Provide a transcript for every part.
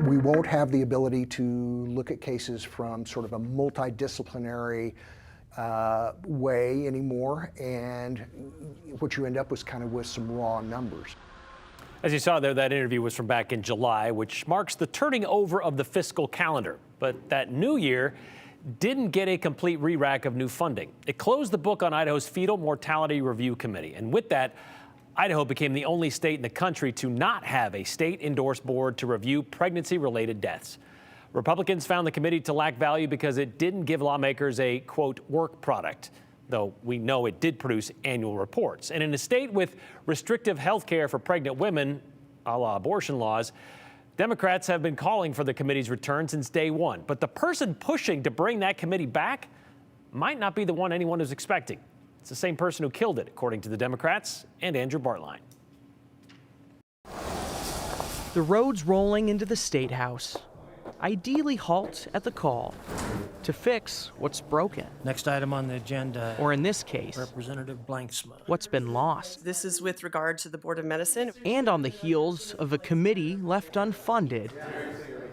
We won't have the ability to look at cases from sort of a multidisciplinary way anymore, and what you end up with kind of with some raw numbers. As you saw there, that interview was from back in July, which marks the turning over of the fiscal calendar. But that new year didn't get a complete re-rack of new funding. It closed the book on Idaho's Fetal Mortality Review Committee. And with that, Idaho became the only state in the country to not have a state-endorsed board to review pregnancy-related deaths. Republicans found the committee to lack value because it didn't give lawmakers a, quote, work product, though we know it did produce annual reports. And in a state with restrictive health care for pregnant women, a la abortion laws, Democrats have been calling for the committee's return since day one. But the person pushing to bring that committee back might not be the one anyone is expecting. It's the same person who killed it, according to the Democrats and Andrew Bartline. The road's rolling into the State House. Ideally halt at the call to fix what's broken. Next item on the agenda. Or in this case, Representative Blanksma. What's been lost. This is with regard to the Board of Medicine. And on the heels of a committee left unfunded,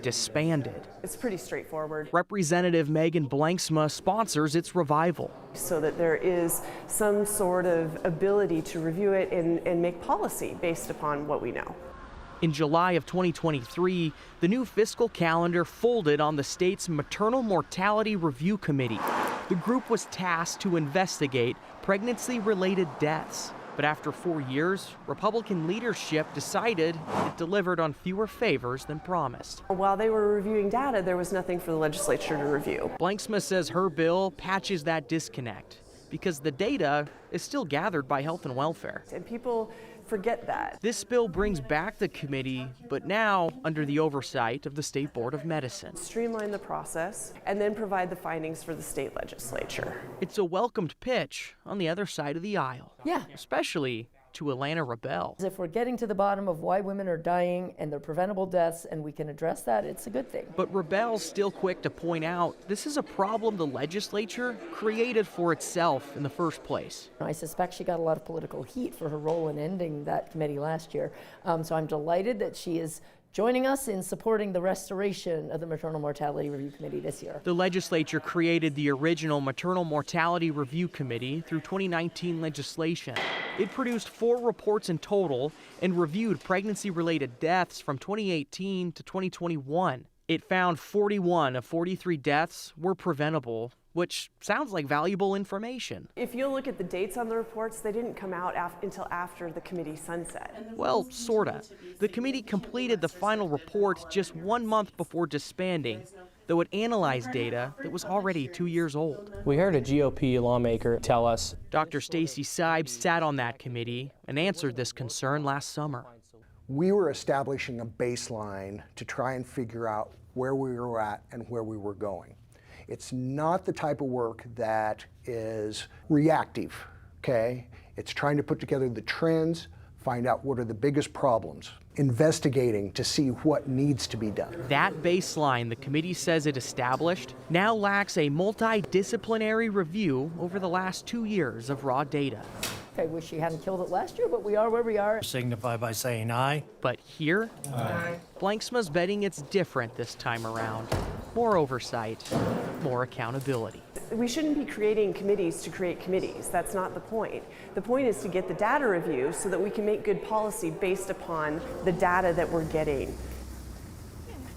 disbanded. It's pretty straightforward. Representative Megan Blanksma sponsors its revival. So that there is some sort of ability to review it and make policy based upon what we know. In July of 2023, the new fiscal calendar folded on the state's Maternal Mortality Review Committee. The group was tasked to investigate pregnancy-related deaths. But after 4 years, Republican leadership decided it delivered on fewer favors than promised. While they were reviewing data, there was nothing for the legislature to review. Blanksma says her bill patches that disconnect because the data is still gathered by Health and Welfare. And people forget that. This bill brings back the committee, but now under the oversight of the State Board of Medicine. Streamline the process and then provide the findings for the state legislature. It's a welcomed pitch on the other side of the aisle. Yeah. Especially to Alana Rebel. If we're getting to the bottom of why women are dying and they're preventable deaths and we can address that, it's a good thing. But Rebel's still quick to point out this is a problem the legislature created for itself in the first place. I suspect she got a lot of political heat for her role in ending that committee last year. So I'm delighted that she is joining us in supporting the restoration of the Maternal Mortality Review Committee this year. The legislature created the original Maternal Mortality Review Committee through 2019 legislation. It produced 4 reports in total and reviewed pregnancy-related deaths from 2018 to 2021. It found 41 of 43 deaths were preventable, which sounds like valuable information. If you look at the dates on the reports, they didn't come out until after the committee sunset. Well, sorta. The committee completed the final report just 1 month before disbanding, though it analyzed data that was already 2 years old. We heard a GOP lawmaker tell us. Dr. Stacy Seibs sat on that committee and answered this concern last summer. We were establishing a baseline to try and figure out where we were at and where we were going. It's not the type of work that is reactive, okay? It's trying to put together the trends, find out what are the biggest problems, investigating to see what needs to be done. That baseline the committee says it established now lacks a multidisciplinary review over the last 2 years of raw data. I wish she hadn't killed it last year, but we are where we are. Signify by saying aye. But here, Aye. Blanksma's betting it's different this time around. More oversight, more accountability. We shouldn't be creating committees to create committees. That's not the point. The point is to get the data review so that we can make good policy based upon the data that we're getting.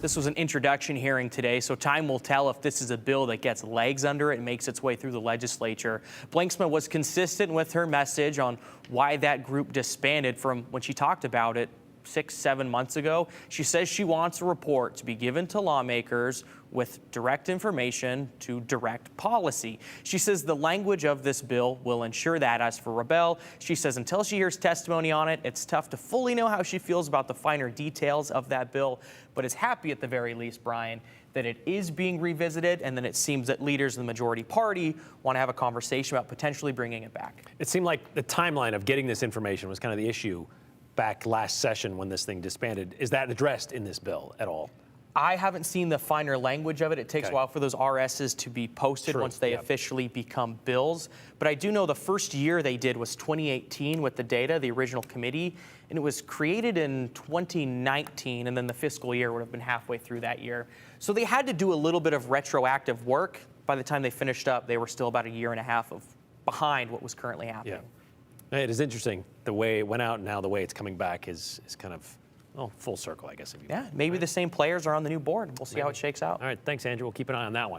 This was an introduction hearing today, so time will tell if this is a bill that gets legs under it and makes its way through the legislature. Blanksma was consistent with her message on why that group disbanded from when she talked about it 6-7 months ago. She says she wants a report to be given to lawmakers with direct information to direct policy. She says the language of this bill will ensure that. As for Rebel, she says until she hears testimony on it, it's tough to fully know how she feels about the finer details of that bill, but is happy at the very least, Brian, that it is being revisited, and then it seems that leaders in the majority party want to have a conversation about potentially bringing it back. It seemed like the timeline of getting this information was kind of the issue back last session when this thing disbanded. Is that addressed in this bill at all? I haven't seen the finer language of it. It takes Okay. a while for those RSs to be posted True, once they yep. officially become bills. But I do know the first year they did was 2018 with the data, the original committee, and it was created in 2019, and then the fiscal year would have been halfway through that year. So they had to do a little bit of retroactive work. By the time they finished up, they were still about a year and a half behind what was currently happening. Yeah. It is interesting the way it went out and now the way it's coming back is kind of full circle, I guess. If you Yeah, maybe the same players are on the new board. We'll see how it shakes out. All right, thanks, Andrew. We'll keep an eye on that one.